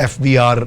FBR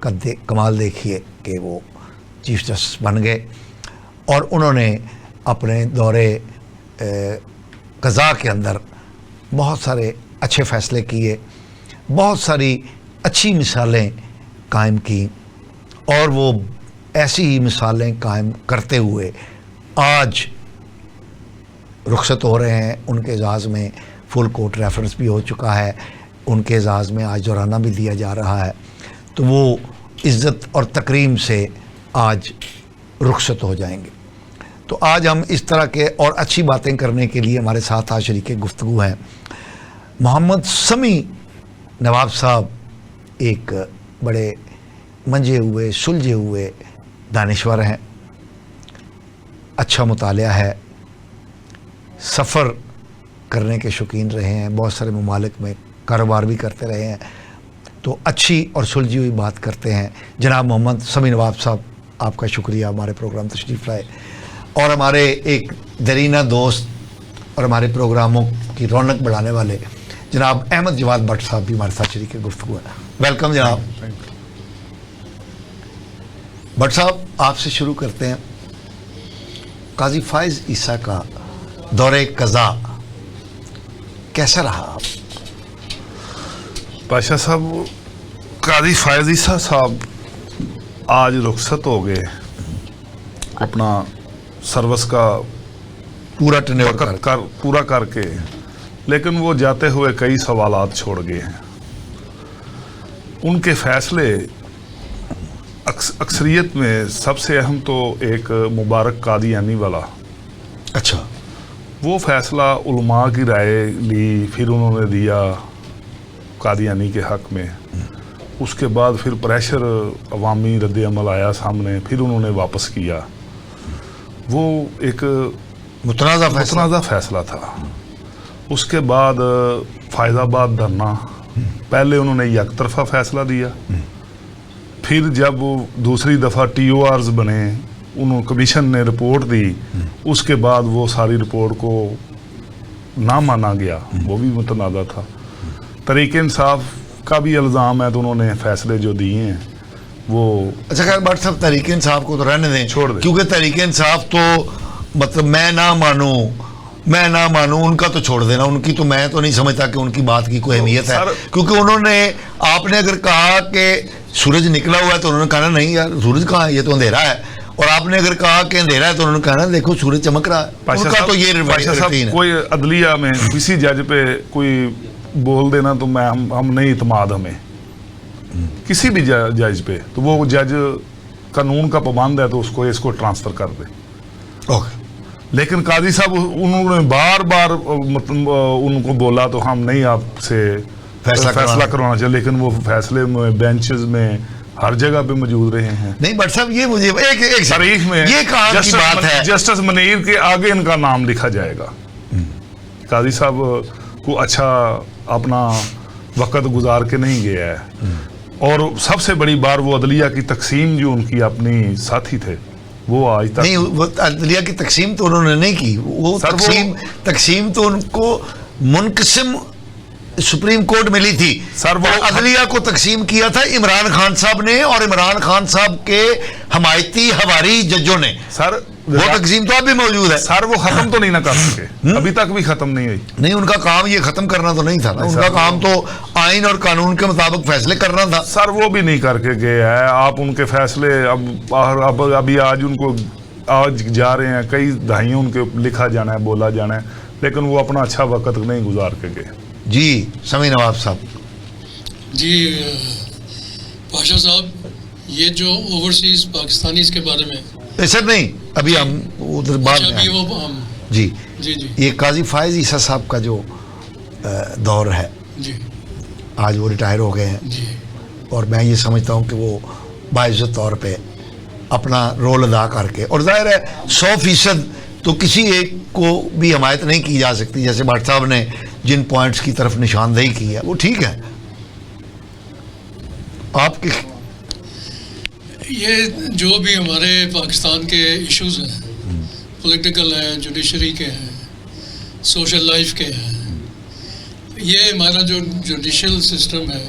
کا کمال دیکھیے کہ وہ چیف جسٹس بن گئے اور انہوں نے اپنے دورے قضاء کے اندر بہت سارے اچھے فیصلے کیے، بہت ساری اچھی مثالیں قائم کی، اور وہ ایسی ہی مثالیں قائم کرتے ہوئے آج رخصت ہو رہے ہیں۔ ان کے اعزاز میں فل کورٹ ریفرنس بھی ہو چکا ہے، ان کے اعزاز میں آج دورانہ بھی دیا جا رہا ہے، تو وہ عزت اور تکریم سے آج رخصت ہو جائیں گے۔ تو آج ہم اس طرح کے اور اچھی باتیں کرنے کے لیے ہمارے ساتھ آج شریک گفتگو ہیں محمد سمیع نواب صاحب، ایک بڑے منجھے ہوئے سلجھے ہوئے دانشور ہیں، اچھا مطالعہ ہے، سفر کرنے کے شوقین رہے ہیں، بہت سارے ممالک میں کاروبار بھی کرتے رہے ہیں، تو اچھی اور سلجھی ہوئی بات کرتے ہیں۔ جناب محمد سمیع نواب صاحب، آپ کا شکریہ ہمارے پروگرام تشریف لائے، اور ہمارے ایک درینہ دوست اور ہمارے پروگراموں کی رونق بڑھانے والے جناب احمد جواد بٹ صاحب بھی ہمارے ساتھ شریک گفتگو ہے۔ ویلکم جناب۔ بٹ صاحب، آپ سے شروع کرتے ہیں۔ قاضی فائز عیسیٰ کا دورے قضاء کیسا رہا؟ پاشا صاحب، قاضی فائز عیسیٰ صاحب آج رخصت ہو گئے، اپنا سروس کا پورا ٹینیور پورا کر کے، لیکن وہ جاتے ہوئے کئی سوالات چھوڑ گئے ہیں۔ ان کے فیصلے اکثریت میں سب سے اہم تو ایک مبارک قادیانی والا، اچھا، وہ فیصلہ علماء کی رائے لی، پھر انہوں نے دیا قادیانی کے حق میں، اس کے بعد پھر پریشر عوامی رد عمل آیا سامنے، پھر انہوں نے واپس کیا۔ وہ ایک متنازع فیصلہ تھا۔ اس کے بعد فیض آباد دھرنا، پہلے انہوں نے یک طرفہ فیصلہ دیا، پھر جب دوسری دفعہ ٹی او آرز بنے، انہوں کمیشن نے رپورٹ دی، اس کے بعد وہ ساری رپورٹ کو نہ مانا گیا، وہ بھی متنازع تھا۔ تحریک انصاف کا بھی الزام ہے، تو انہوں نے فیصلے جو دیے ہیں وہ اچھا خیر بٹ صاحب، تحریک انصاف کو تو رہنے دیں، چھوڑ دیں، کیونکہ تحریک انصاف تو مطلب میں نہ مانوں ان کا تو چھوڑ دینا، ان کی تو میں تو نہیں سمجھتا کہ ان کی بات کی کوئی اہمیت ہے، کیونکہ انہوں نے، آپ نے اگر کہا کہ سورج نکلا ہوا ہے تو انہوں نے کہا نہیں یار سورج کہاں ہے، یہ تو اندھیرا ہے، اور آپ نے اگر کہا کہ اندھیرا ہے تو انہوں نے کہا دیکھو سورج چمک رہا ہے۔ ان کا تو یہ روٹین ہے۔ کوئی عدلیہ میں کسی جج پہ کوئی بول دینا تو ہم نہیں اعتماد، ہمیں کسی بھی جج پہ، تو وہ جج قانون کا پابند ہے تو اس کو ٹرانسفر کر دے۔ لیکن قاضی صاحب انہوں نے بار بار ان کو بولا تو ہم نہیں آپ سے فیصلہ کروانا چاہیے، لیکن وہ فیصلے میں بینچز میں ہر جگہ پہ موجود رہے ہیں۔ نہیں بٹ صاحب، یہ مجھے ایک تاریخ میں یہ کہاں کی بات ہے، جسٹس منیر کے آگے ان کا نام لکھا جائے گا۔ قاضی صاحب کو اچھا اپنا وقت گزار کے نہیں گیا ہے، اور سب سے بڑی بار وہ عدلیہ کی تقسیم جو ان کی اپنی ساتھی تھے، وہ آج تک نہیں، وہ عدلیہ کی تقسیم تو انہوں نے نہیں کی، وہ تقسیم تو ان کو منقسم سپریم کورٹ ملی تھی، سر وہ عدلیہ کو تقسیم کیا تھا عمران خان صاحب نے، اور عمران خان صاحب کے حمایتی ہواری ججوں نے، سر وہ تقسیم تو اب بھی موجود ہے۔ سر وہ ختم تو نہیں نہ کر سکے، ابھی تک بھی ختم نہیں ہوئی۔ نہیں، ان کا کام یہ ختم کرنا تو نہیں تھا، ان کا کام تو آئین اور قانون کے مطابق فیصلے کرنا تھا۔ سر وہ بھی نہیں کر کے گئے ہیں، آپ ان کے فیصلے اب ابھی آج ان کو آج جا رہے ہیں، کئی دہائیوں ان کے لکھا جانا ہے، بولا جانا ہے، لیکن وہ اپنا اچھا وقت نہیں گزار کے گئے۔ جی سمیع نواب صاحب۔ جی پاشا صاحب، یہ جو اوورسیز پاکستانیز کے بارے میں ایسا نہیں، ابھی ہم ادھر بعد میں جی جی جی یہ قاضی فائز عیسیٰ صاحب کا جو دور ہے، جی آج وہ ریٹائر ہو گئے ہیں، جی، اور میں یہ سمجھتا ہوں کہ وہ باعزت طور پہ اپنا رول ادا کر کے، اور ظاہر ہے 100% تو کسی ایک کو بھی حمایت نہیں کی جا سکتی، جیسے بٹ صاحب نے جن پوائنٹس کی طرف نشاندہی کی ہے وہ ٹھیک ہے۔ آپ کے یہ جو بھی ہمارے پاکستان کے ایشوز ہیں، پولیٹیکل ہیں، جوڈیشری کے ہیں، سوشل لائف کے ہیں، یہ ہمارا جو جوڈیشل سسٹم ہے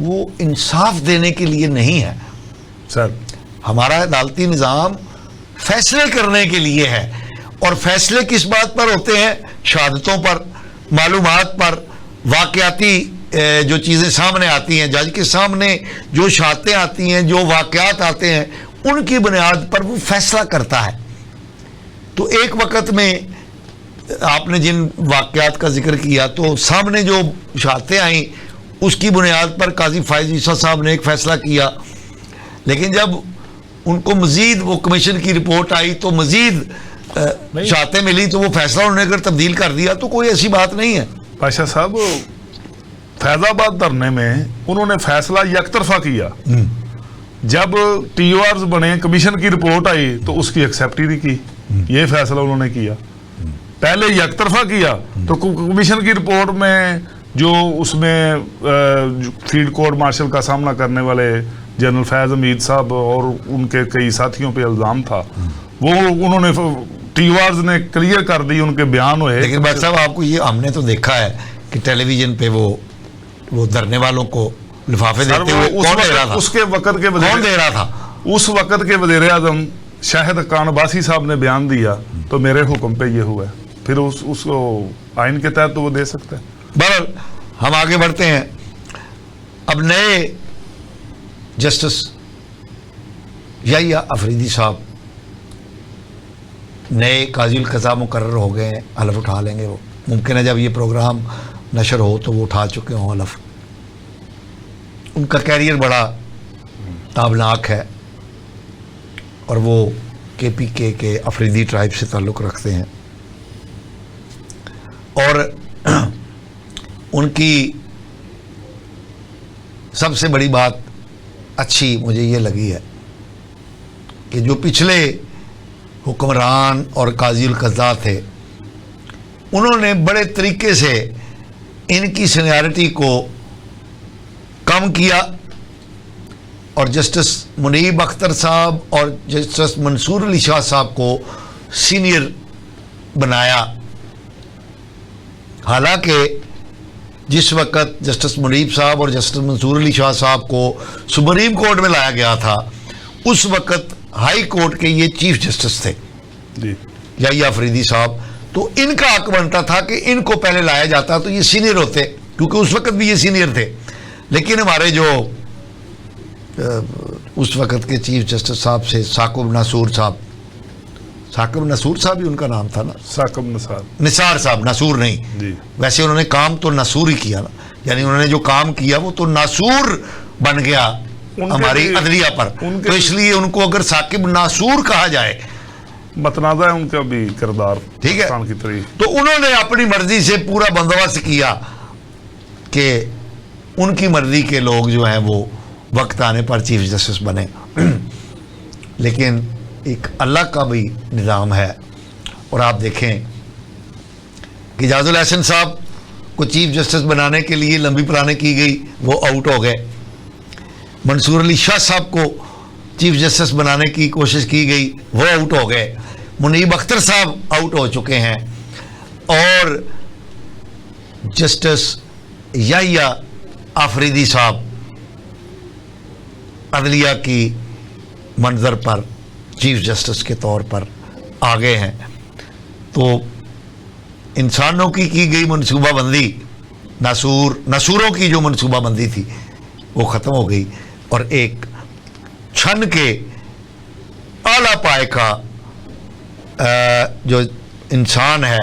وہ انصاف دینے کے لیے نہیں ہے. سر ہمارا عدالتی نظام فیصلے کرنے کے لیے ہے, اور فیصلے کس بات پر ہوتے ہیں؟ شہادتوں پر, معلومات پر, واقعاتی جو چیزیں سامنے آتی ہیں, جج کے سامنے جو شہادتیں آتی ہیں, جو واقعات آتے ہیں, ان کی بنیاد پر وہ فیصلہ کرتا ہے. تو ایک وقت میں آپ نے جن واقعات کا ذکر کیا, تو سامنے جو شہادتیں آئیں اس کی بنیاد پر قاضی فائز عیسیٰ صاحب نے ایک فیصلہ کیا, لیکن جب ان کو مزید وہ کمیشن کی رپورٹ آئی تو مزید شہادتیں ملی, تو وہ فیصلہ انہوں نے اگر تبدیل کر دیا تو کوئی ایسی بات نہیں ہے. پاشا صاحب فیض آباد دھرنے میں انہوں نے فیصلہ یک طرفہ کیا, جب ٹی او آرز بنے, کمیشن کی رپورٹ آئی تو اس کی ایکسیپٹ ہی نہیں کی. یہ فیصلہ انہوں نے کیا, پہلے یک طرفہ کیا, تو کمیشن کی رپورٹ میں جو اس میں فیلڈ کورٹ مارشل کا سامنا کرنے والے جنرل فیض حمید صاحب اور ان کے کئی ساتھیوں پہ الزام تھا, وہ انہوں نے ٹی او آرز نے کلیئر کر دی, ان کے بیان ہوئے. لیکن بٹ صاحب آپ کو یہ ہم نے تو دیکھا ہے کہ ٹیلی ویژن پہ وہ دھرنے والوں کو لفافے دیتے ہوئے کون دے رہا تھا؟ اس کے وقت کے کون دے رہا تھا؟ اس وقت کے وزیر اعظم شاہد حقان عباسی صاحب نے بیان دیا تو میرے حکم پہ یہ ہوا ہے, پھر اس کو آئین کے تحت تو وہ دے سکتے ہیں. بہرحال ہم آگے بڑھتے ہیں. اب نئے جسٹس یحییٰ افریدی صاحب نئے قاضی القضا مقرر ہو گئے ہیں, حلف اٹھا لیں گے وہ. ممکن ہے جب یہ پروگرام نشر ہو تو وہ اٹھا چکے ہوں حلف. ان کا کیریئر بڑا تابناک ہے اور وہ کے پی کے افریدی ٹرائب سے تعلق رکھتے ہیں, اور ان کی سب سے بڑی بات اچھی مجھے یہ لگی ہے کہ جو پچھلے حکمران اور قاضی القضاء تھے, انہوں نے بڑے طریقے سے ان کی سینیارٹی کو کم کیا, اور جسٹس منیب اختر صاحب اور جسٹس منصور علی شاہ صاحب کو سینئر بنایا. حالانکہ جس وقت جسٹس منیب صاحب اور جسٹس منصور علی شاہ صاحب کو سپریم کورٹ میں لایا گیا تھا, اس وقت ہائی کورٹ کے یہ چیف جسٹس تھے یحییٰ افریدی صاحب. تو ان کا حق بنتا تھا کہ ان کو پہلے لایا جاتا تو یہ سینئر ہوتے, کیونکہ اس وقت بھی یہ سینئر تھے. لیکن ہمارے جو اس وقت کے چیف جسٹس صاحب سے ثاقب ناصور صاحب ہی ان کا نام تھا نا, ثاقب نثار صاحب, ناصور نہیں جی. ویسے انہوں نے کام تو ناصور ہی کیا نا, یعنی انہوں نے جو کام کیا وہ تو ناصور بن گیا ہماری عدلیہ پر, تو اس لیے ان کو اگر ثاقب ناصور کہا جائے متنازع ہے ان کا بھی کردار. ٹھیک ہے, کی طرح تو انہوں نے اپنی مرضی سے پورا بندوبست کیا کہ ان کی مرضی کے لوگ جو ہیں وہ وقت آنے پر چیف جسٹس بنے. لیکن ایک اللہ کا بھی نظام ہے, اور آپ دیکھیں کہ اعجاز الاحسن صاحب کو چیف جسٹس بنانے کے لیے لمبی پلانیں کی گئی, وہ آؤٹ ہو گئے. منصور علی شاہ صاحب کو چیف جسٹس بنانے کی کوشش کی گئی, وہ آؤٹ ہو گئے. منیب اختر صاحب آؤٹ ہو چکے ہیں, اور جسٹس یحییٰ افریدی صاحب عدلیہ کی منظر پر چیف جسٹس کے طور پر آ گئے ہیں. تو انسانوں کی گئی منصوبہ بندی, ناصوروں کی جو منصوبہ بندی تھی وہ ختم ہو گئی, اور ایک چھن کے اعلیٰ پائے کا جو انسان ہے,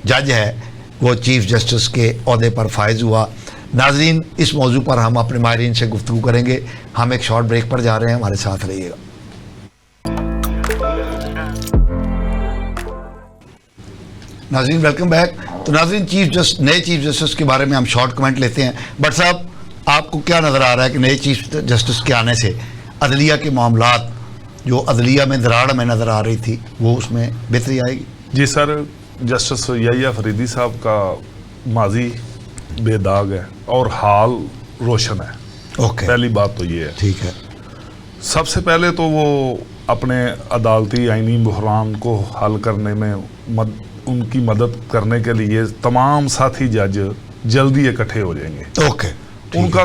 جج ہے, وہ چیف جسٹس کے عہدے پر فائز ہوا. ناظرین, اس موضوع پر ہم اپنے ماہرین سے گفتگو کریں گے. ہم ایک شارٹ بریک پر جا رہے ہیں, ہمارے ساتھ رہیے گا. ناظرین ویلکم بیک. تو ناظرین نئے چیف جسٹس کے بارے میں ہم شارٹ کمنٹ لیتے ہیں. بٹ صاحب, آپ کو کیا نظر آ رہا ہے کہ نئے چیف جسٹس کے آنے سے عدلیہ کے معاملات جو عدلیہ میں دراڑ میں نظر آ رہی تھی وہ اس میں بہتری آئے گی؟ جی سر, جسٹس یحییٰ افریدی صاحب کا ماضی بے داغ ہے اور حال روشن ہے. اوکے, پہلی بات تو یہ ہے. ٹھیک ہے. سب سے پہلے تو وہ اپنے عدالتی آئینی بحران کو حل کرنے میں ان کی مدد کرنے کے لیے تمام ساتھی جج جلدی اکٹھے ہو جائیں گے. اوکے, ان کا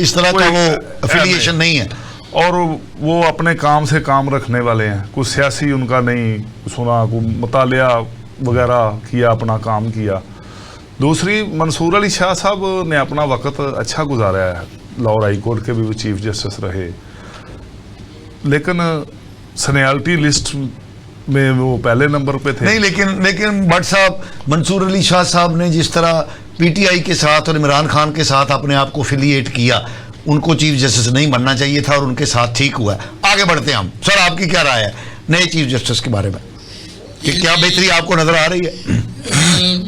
اس طرح کا وہ افیلیشن نہیں ہے. اور وہ اپنے کام سے کام رکھنے والے ہیں, کوئی سیاسی ان کا نہیں سنا, کوئی مطالعہ وغیرہ کیا, اپنا کام کیا. دوسری, منصور علی شاہ صاحب نے اپنا وقت اچھا گزارا ہے, لاہور ہائی کورٹ کے بھی وہ چیف جسٹس رہے, لیکن سینیارٹی لسٹ میں وہ پہلے نمبر پہ تھے. نہیں, لیکن بٹ صاحب منصور علی شاہ صاحب نے جس طرح پی ٹی آئی کے ساتھ اور عمران خان کے ساتھ اپنے آپ کو افیلیٹ کیا, ان کو چیف جسٹس نہیں بننا چاہیے تھا اور ان کے ساتھ ٹھیک ہوا ہے. آگے بڑھتے ہیں ہم. سر, آپ کی کیا رائے ہے نئے چیف جسٹس کے بارے میں, کہ کیا بہتری آپ کو نظر آ رہی ہے؟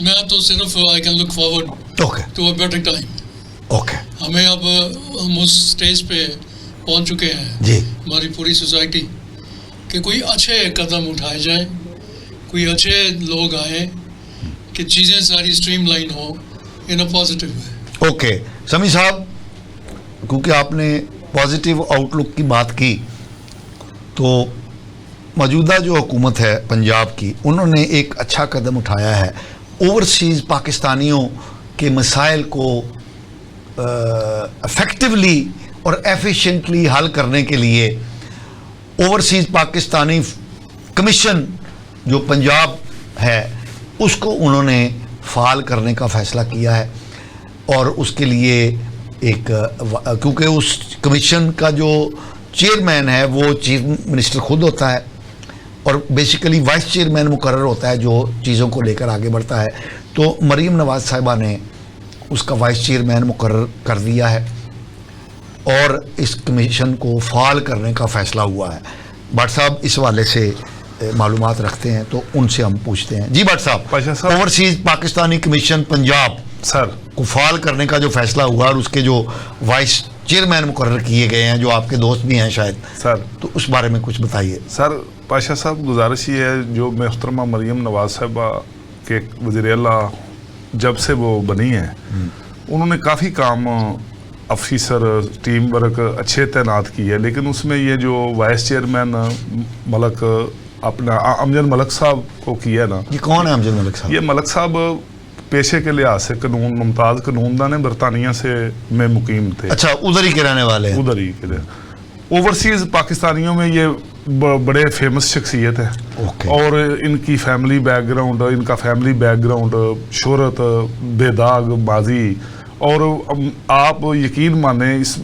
میں تو صرف I can look forward okay to a better time. Okay ہمیں اب ہم اس اسٹیج پہ پہنچ چکے ہیں جی, ہماری پوری سوسائٹی کہ کوئی اچھے قدم اٹھائے جائیں, کوئی اچھے لوگ آئیں کہ چیزیں ساری اسٹریم لائن ہوں ان اے پازیٹیو وے. اوکے. سمیع صاحب, کیونکہ آپ نے پازیٹیو آؤٹ لک کی بات کی, تو موجودہ جو حکومت ہے پنجاب کی, انہوں نے ایک اچھا قدم اٹھایا ہے اوورسیز پاکستانیوں کے مسائل کو افیکٹولی اور ایفیشینٹلی حل کرنے کے لیے اوورسیز پاکستانی کمیشن جو پنجاب ہے اس کو انہوں نے فعال کرنے کا فیصلہ کیا ہے. اور اس کے لیے ایک, کیونکہ اس کمیشن کا جو چیئرمین ہے وہ چیف منسٹر خود ہوتا ہے, اور بیسیکلی وائس چیئرمین مقرر ہوتا ہے جو چیزوں کو لے کر آگے بڑھتا ہے. تو مریم نواز صاحبہ نے اس کا وائس چیئرمین مقرر کر دیا ہے اور اس کمیشن کو فعال کرنے کا فیصلہ ہوا ہے. بٹ صاحب اس حوالے سے معلومات رکھتے ہیں تو ان سے ہم پوچھتے ہیں. جی بٹ صاحب, اوورسیز پاکستانی کمیشن پنجاب سر کو فعال کرنے کا جو فیصلہ ہوا اور اس کے جو وائس چیئرمین مقرر کیے گئے ہیں جو آپ کے دوست بھی ہیں شاید, سر تو اس بارے میں کچھ بتائیے. سر, پاشا صاحب گزارش یہ ہے, جو محترمہ مریم نواز صاحبہ کے وزیر اعلیٰ جب سے وہ بنی ہیں, انہوں نے کافی کام افیسر ٹیم ورک اچھے تعینات کی ہے, لیکن اس میں یہ جو وائس چیئرمین ملک اپنا امجد ملک صاحب کو کیا ہے نا. یہ کون ہے امجد ملک صاحب؟ یہ ملک صاحب پیشے کے لحاظ سے ممتاز قانون دان برطانیہ سے میں مقیم تھے. اچھا, ادھر ہی کے رہنے والے ہیں. ادھر ہی کے لیے اوورسیز پاکستانیوں میں یہ بڑے فیمس شخصیت ہے. اور ان کی فیملی بیک گراؤنڈ, ان کا فیملی بیک گراؤنڈ, شہرت, بے داغ ماضی, اور آپ یقین مانیں اس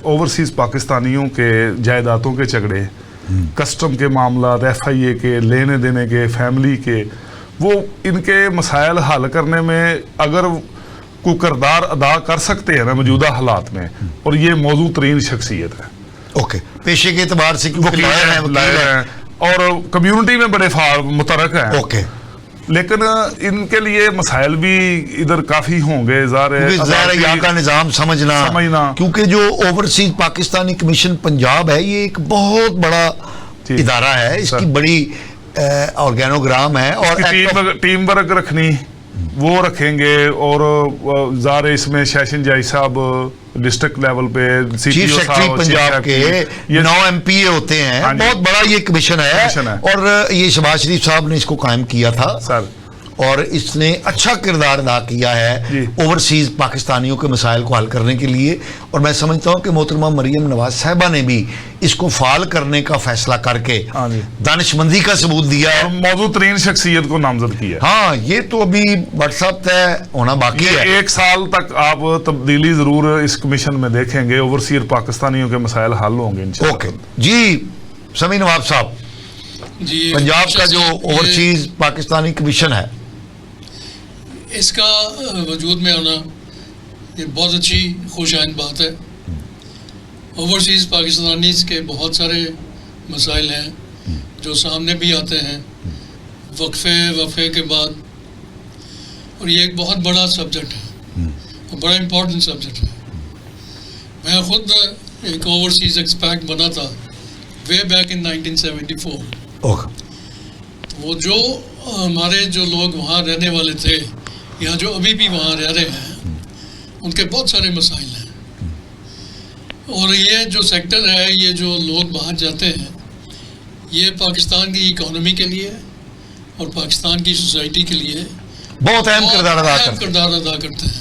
اوورسیز پاکستانیوں کے جائیدادوں کے جھگڑے, کسٹم کے معاملات, ایف آئی اے کے لینے دینے کے, فیملی کے, وہ ان کے مسائل حل کرنے میں اگر کوئی کردار ادا کر سکتے ہیں نا موجودہ حالات میں, اور یہ موضوع ترین شخصیت ہے. اوکے, پیشے کے اعتبار سے وکیل ہیں اور کمیونٹی میں بڑے مترک ہیں. اوکے, لیکن ان کے لیے مسائل بھی ادھر کافی ہوں گے. ظاہر یہاں کا نظام سمجھنا, کیونکہ جو اوورسیز پاکستانی کمیشن پنجاب ہے یہ ایک بہت بڑا ادارہ ہے, اس کی بڑی آرگینوگرام ہے, اور ٹیم ورک رکھنی وہ رکھیں گے. اور ظاہر اس میں سیشن جائی صاحب ڈسٹرکٹ لیول پہ چیف سیکرٹری پنجاب کے 9 MP اے ہوتے ہیں. بہت بڑا یہ کمیشن ہے, اور یہ شہباز شریف صاحب نے اس کو قائم کیا تھا سر, اور اس نے اچھا کردار ادا کیا ہے اوورسیز پاکستانیوں کے مسائل کو حل کرنے کے لیے. اور میں سمجھتا ہوں کہ محترمہ مریم نواز صاحبہ نے بھی اس کو فعال کرنے کا فیصلہ کر کے دانشمندی کا ثبوت دیا ہے, موضوع ترین شخصیت کو نامزد کیا. ہاں, یہ تو ابھی واٹس ایپ طے ہونا باقی ہے. 1 سال تک آپ تبدیلی ضرور اس کمیشن میں دیکھیں گے, اوورسیز پاکستانیوں کے مسائل حل ہوں گے انشاءاللہ. اوکے جی, سمیع نواب صاحب, پنجاب کا جو اوورسیز پاکستانی کمیشن ہے اس کا وجود میں آنا یہ بہت اچھی خوش آئند بات ہے. اوورسیز پاکستانیز کے بہت سارے مسائل ہیں جو سامنے بھی آتے ہیں وقفے کے بعد, اور یہ ایک بہت بڑا سبجیکٹ ہے, بڑا امپورٹنٹ سبجیکٹ ہے. میں خود ایک اوورسیز ایکسپیکٹ بنا تھا وے بیک ان 1974. وہ جو ہمارے جو لوگ وہاں رہنے والے تھے یا جو ابھی بھی وہاں رہ رہے ہیں, ان کے بہت سارے مسائل ہیں. اور یہ جو سیکٹر ہے, یہ جو لوگ باہر جاتے ہیں, یہ پاکستان کی اکانومی کے لیے اور پاکستان کی سوسائٹی کے لیے بہت اہم کردار ادا کرتے ہیں.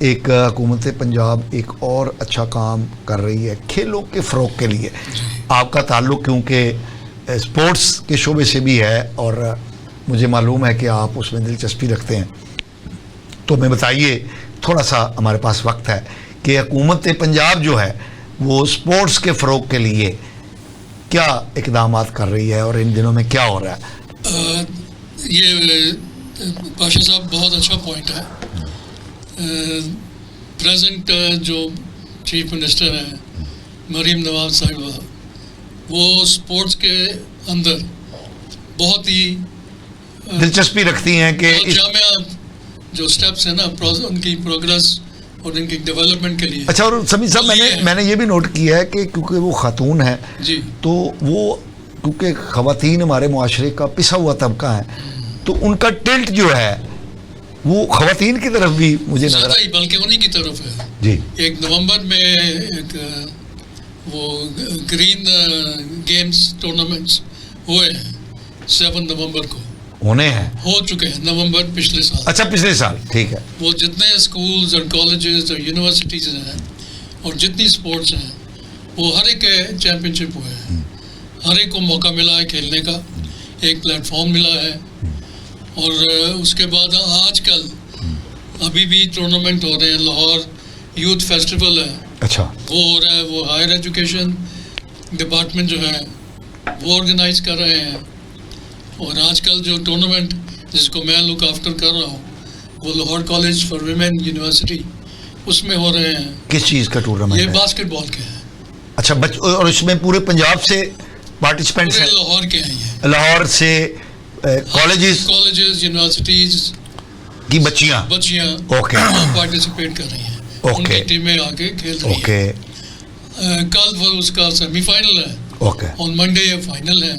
ایک حکومت پنجاب ایک اور اچھا کام کر رہی ہے کھیلوں کے فروغ کے لیے. آپ کا تعلق کیونکہ اسپورٹس کے شعبے سے بھی ہے اور مجھے معلوم ہے کہ آپ اس میں دلچسپی رکھتے ہیں, تو ہمیں بتائیے, تھوڑا سا ہمارے پاس وقت ہے, کہ حکومت پنجاب جو ہے وہ اسپورٹس کے فروغ کے لیے کیا اقدامات کر رہی ہے اور ان دنوں میں کیا ہو رہا ہے؟ یہ پاشا صاحب بہت اچھا پوائنٹ ہے. پریزنٹ جو چیف منسٹر ہیں مریم نواز صاحبہ, وہ اسپورٹس کے اندر بہت ہی دلچسپی رکھتی ہیں کہ جامعہ جو اسٹیپس ہیں نا ان کی پروگرس اور ان کی ڈیولپمنٹ کے لیے. اچھا, اور سمیع صاحب میں نے یہ بھی نوٹ کیا ہے کہ کیونکہ وہ خاتون ہیں جی, تو وہ کیونکہ خواتین ہمارے معاشرے کا پسا ہوا طبقہ ہے, تو ان کا ٹلٹ جو ہے وہ خواتین کی طرف بھی مجھے نظر زیادہ ہی بلکہ انہیں کی طرف ہے. جی, 1 نومبر میں ایک وہ گرین گیمز ٹورنامنٹس ہوئے ہیں 7 نومبر کو, ہونے ہیں, ہو چکے ہیں نومبر پچھلے سال. اچھا پچھلے سال, ٹھیک ہے. وہ جتنے اسکولز اور کالجز اور یونیورسٹیز ہیں اور جتنی اسپورٹس ہیں وہ ہر ایک چیمپئن شپ ہوئے ہیں, ہر ایک کو موقع ملا ہے کھیلنے کا, ایک پلیٹ فارم ملا ہے. اور اس کے بعد آج کل ابھی بھی ٹورنامنٹ ہو رہے ہیں, لاہور یوتھ فیسٹیول ہے, اچھا, وہ ہو رہا ہے, وہ ہائر ایجوکیشن ڈپارٹمنٹ جو ہے وہ آرگنائز کر رہے ہیں. اور آج کل جو ٹورنامنٹ جس کو میں لک آفٹر کر رہا ہوں وہ Lahore college for women university, اس میں ہو رہے ہیں. کس چیز کا ٹورنامنٹ یہ ہے؟ باسکٹ بال کے ہیں. اچھا, اور اس میں پورے پنجاب سے پارٹیسپینٹس پورے ہیں؟ لاہور کے ہیں یہ, لاہور سے کالجز یونیورسٹیز کی بچیاں اوکے پارٹیسپیٹ کر رہی ہیں, ان کی ٹیمیں آگے کھیل رہی ہیں. اوکے, کل اس کا سیمی فائنل ہے, اوکے, آن منڈے یہ فائنل ہے.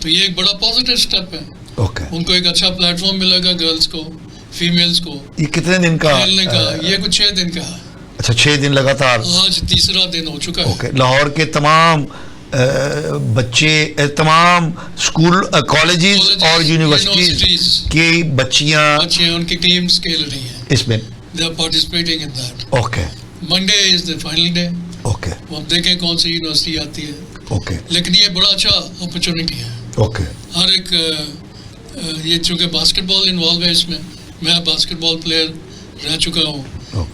تو یہ ایک بڑا پازیٹیو اسٹیپ ہے. اوکے, ان کو ایک اچھا پلیٹ فارم ملے گا گرلس کو, فیمیلس کو یہ کتنے دن کا کھیلنے کا. یہ کچھ 6 دن کا ہے. اچھا, 6 دن لگاتار. آج 3را دن ہو چکا ہے. اوکے, لاہور کے تمام بچے, تمام اسکول, کالجز اور یونیورسٹیز کی بچیاں ان کی ٹیمز کھیل رہی ہیں اس میں, they are participating in that. Okay, Monday is the final day. Okay, وہ ہم دیکھیں کون سی یونیورسٹی آتی ہے. اوکے, لیکن یہ بڑا اچھا اپرچونیٹی ہے. اوکے, ہر ایک یہ چونکہ باسکٹ بال انوالو ہے اس میں, میں باسکٹ بال پلیئر رہ چکا ہوں.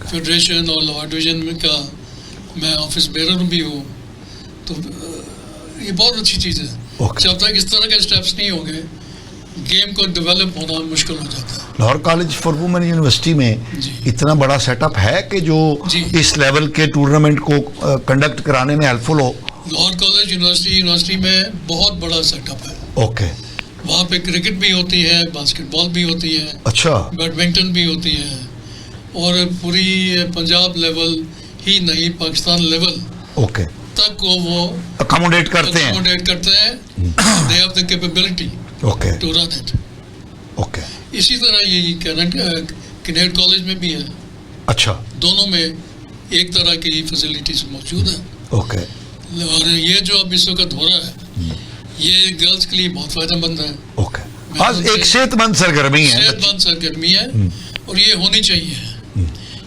فیڈریشن اور لاہور ڈویژن میں کا میں آفس بیرر بھی ہوں. تو یہ بہت اچھی چیز ہے. جب تک اس طرح کے اسٹیپس نہیں ہوں گے گیم کو ڈیولپ ہونا مشکل ہو جاتا ہے. Lahore college for women university میں اتنا بڑا سیٹ اپ ہے کہ جو اس لیول کے ٹورنامنٹ کو کنڈکٹ کرانے میں ہیلپ فل ہو. لاہور کالج یونیورسٹی میں بہت بڑا سیٹ اپ ہے. اوکے, وہاں پہ کرکٹ بھی ہوتی ہے, باسکٹ بال بھی ہوتی ہے, اچھا, بیڈمنٹن بھی ہوتی ہے, اور پوری پنجاب لیول ہی نہیں پاکستان لیول اوکے تک کو وہ اکاموڈیٹ کرتے ہیں. They have the capability okay, to run it. Okay, اسی طرح یہ کنیڈ کالج میں بھی ہے. اچھا, دونوں میں ایک طرح کی فیسلٹیز موجود ہیں. اوکے, اور یہ جو اب اس وقت ہو رہا ہے یہ گرلس کے لیے بہت فائدہ مند ہے. اوکے, آج ایک صحت مند سرگرمی ہے. صحت مند سرگرمی ہے اور یہ ہونی چاہیے,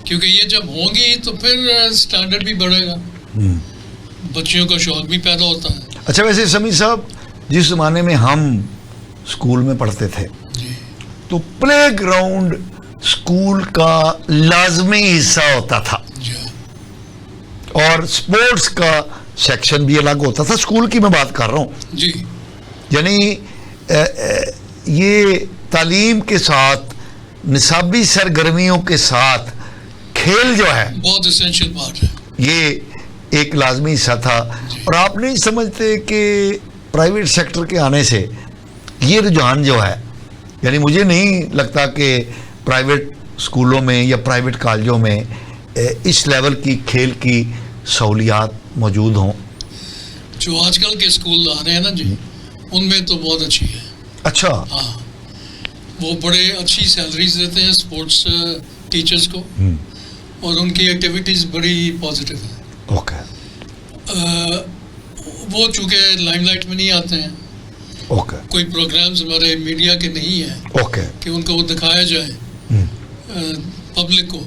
کیونکہ یہ جب ہوں گی تو پھر اسٹینڈرڈ بھی بڑھے گا, بچیوں کا شوق بھی پیدا ہوتا ہے. اچھا, ویسے سمیع صاحب جس زمانے میں ہم اسکول میں پڑھتے تھے تو پلے گراؤنڈ اسکول کا لازمی حصہ ہوتا تھا اور اسپورٹس کا سیکشن بھی الگ ہوتا تھا. اسکول کی میں بات کر رہا ہوں جی, یعنی یہ تعلیم کے ساتھ نصابی سرگرمیوں کے ساتھ کھیل جو ہے بہت اسینشیل پارٹ ہے. یہ ایک لازمی حصہ تھا. اور آپ نہیں سمجھتے کہ پرائیویٹ سیکٹر کے آنے سے یہ رجحان جو ہے, یعنی مجھے نہیں لگتا کہ پرائیویٹ اسکولوں میں یا پرائیویٹ کالجوں میں اس لیول کی کھیل کی سہولیات موجود ہوں. جو آج کل کے اسکول آ رہے ہیں نا جی, ان میں تو بہت اچھی ہے. اچھا, ہاں, وہ بڑے اچھی سیلریز دیتے ہیں اسپورٹس ٹیچرس کو, اور ان کی ایکٹیویٹیز بڑی پازیٹیو ہیں. اوکے, وہ چونکہ لائم لائٹ میں نہیں آتے ہیں, اوکے, کوئی پروگرامز ہمارے میڈیا کے نہیں ہیں اوکے, کہ ان کو وہ دکھایا جائے پبلک کو,